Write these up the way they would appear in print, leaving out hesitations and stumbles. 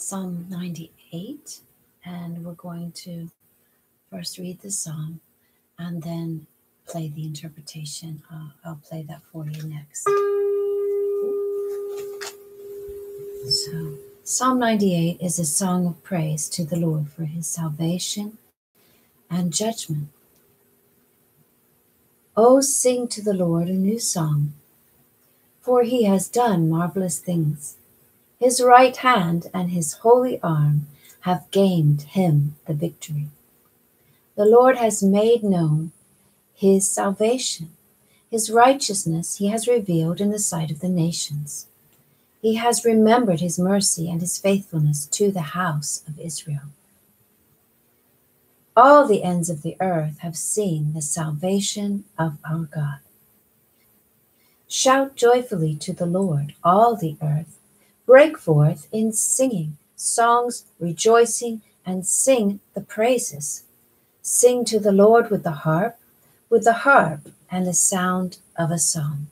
Psalm 98, and we're going to first read the psalm and then play the interpretation. I'll play that for you next. So, Psalm 98 is a song of praise to the Lord for his salvation and judgment. Oh, sing to the Lord a new song, for he has done marvelous things. His right hand and his holy arm have gained him the victory. The Lord has made known his salvation. His righteousness he has revealed in the sight of the nations. He has remembered his mercy and his faithfulness to the house of Israel. All the ends of the earth have seen the salvation of our God. Shout joyfully to the Lord, all the earth. Break forth in singing, songs, rejoicing, and sing the praises. Sing to the Lord with the harp and the sound of a song,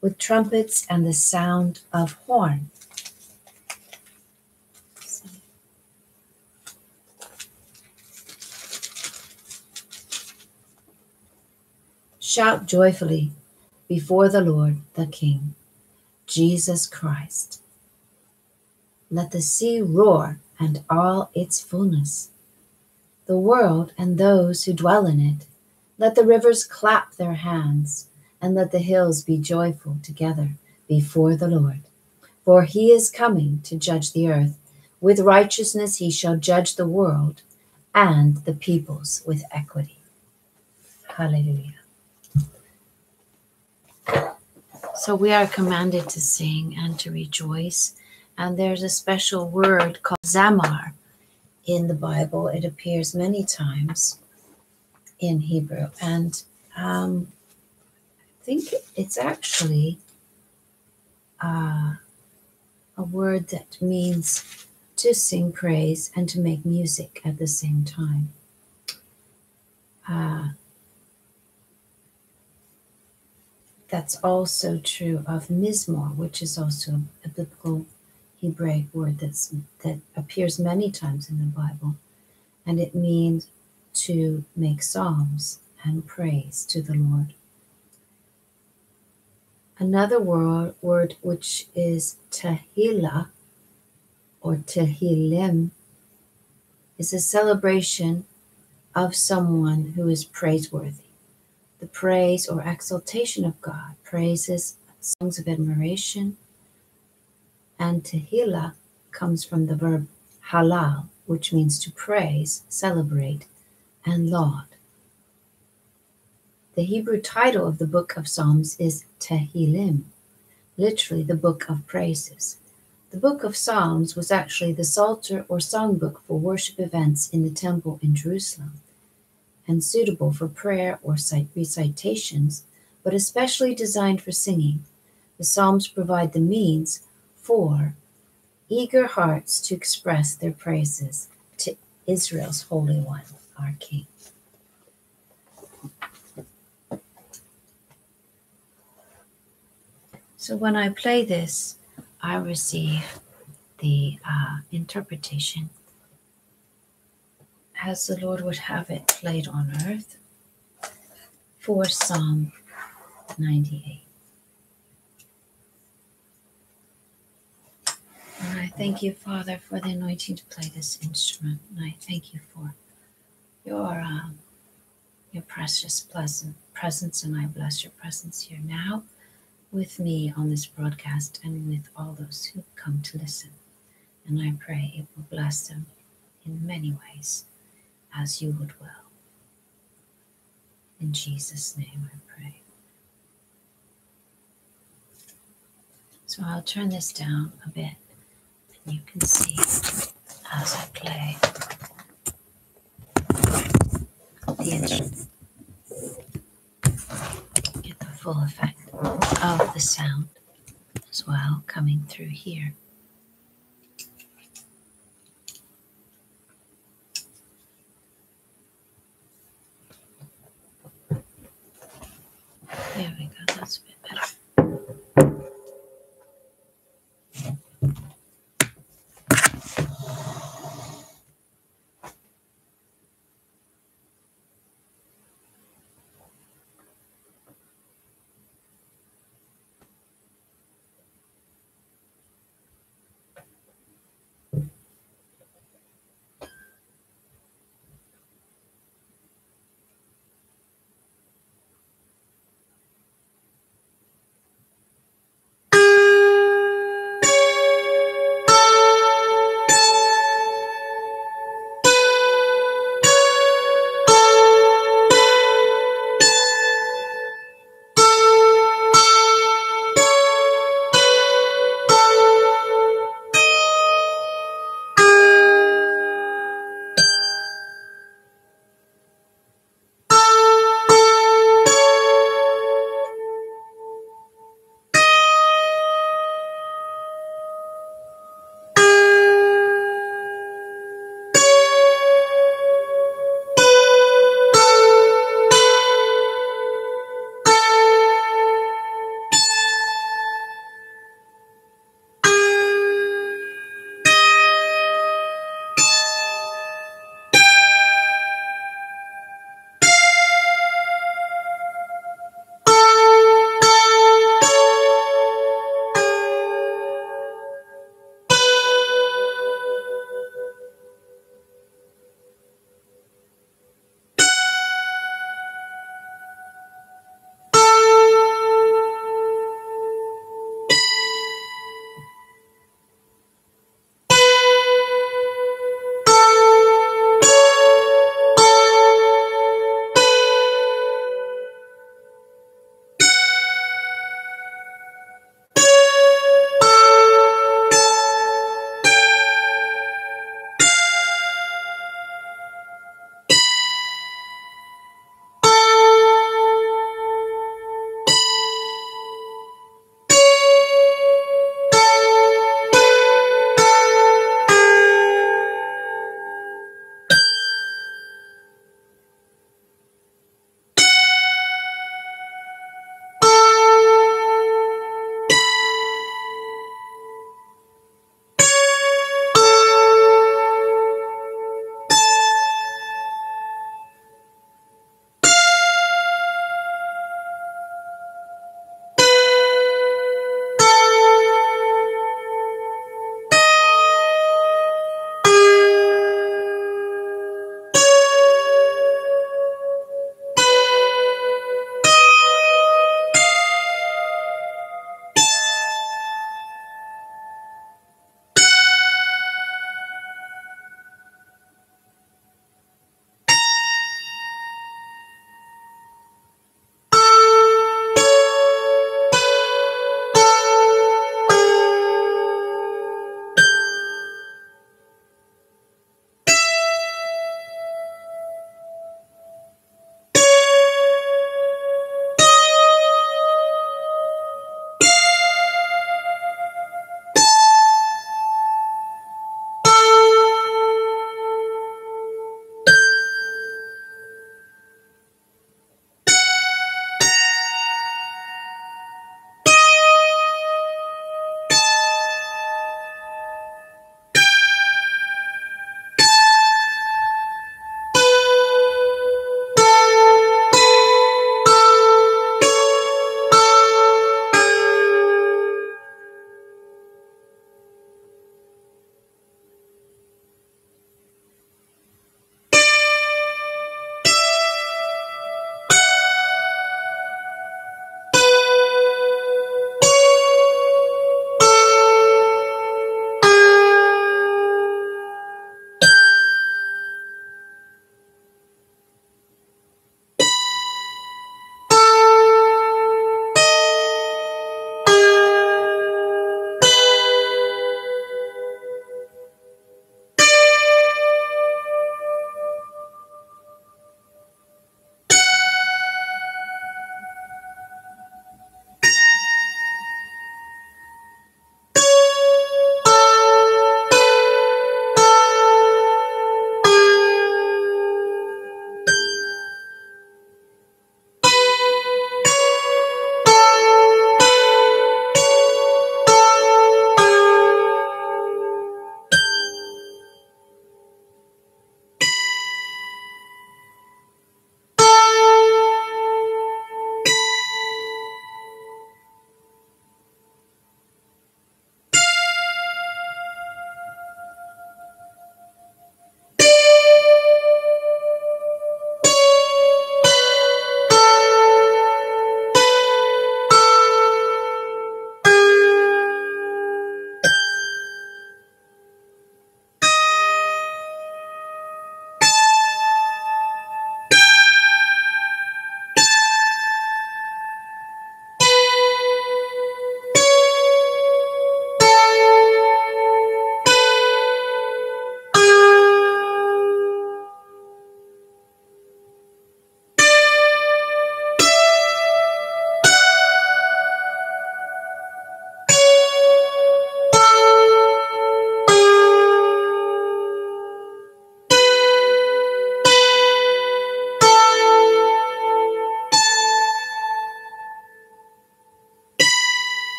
with trumpets and the sound of horn. Shout joyfully before the Lord, the King, Jesus Christ. Let the sea roar and all its fullness, the world and those who dwell in it. Let the rivers clap their hands, and let the hills be joyful together before the Lord. For he is coming to judge the earth. With righteousness he shall judge the world and the peoples with equity. Hallelujah. So we are commanded to sing and to rejoice. And there's a special word called zamar in the Bible. It appears many times in Hebrew. And I think it's actually a word that means to sing praise and to make music at the same time. That's also true of mizmor, which is also a biblical Hebraic word that appears many times in the Bible, and it means to make psalms and praise to the Lord. Another word which is tehillah or tehillim is a celebration of someone who is praiseworthy. The praise or exaltation of God, praises, songs of admiration, and tehillah comes from the verb halal, which means to praise, celebrate, and laud. The Hebrew title of the book of Psalms is Tehillim, literally the book of praises. The book of Psalms was actually the psalter or songbook for worship events in the temple in Jerusalem, and suitable for prayer or recitations, but especially designed for singing. The Psalms provide the means for eager hearts to express their praises to Israel's Holy One, our King. So when I play this, I receive the interpretation as the Lord would have it played on earth for Psalm 98. And I thank you, Father, for the anointing to play this instrument. And I thank you for your precious, pleasant presence. And I bless your presence here now with me on this broadcast and with all those who come to listen. And I pray it will bless them in many ways, as you would will. In Jesus' name I pray. So I'll turn this down a bit, and you can see as I play the instrument. Get the full effect of the sound as well coming through here. There we go, that's a bit better.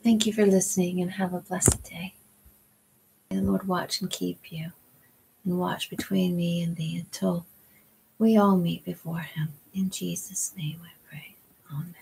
Thank you for listening, and have a blessed day. May the Lord watch and keep you, and watch between me and thee until we all meet before him. In Jesus' name I pray. Amen.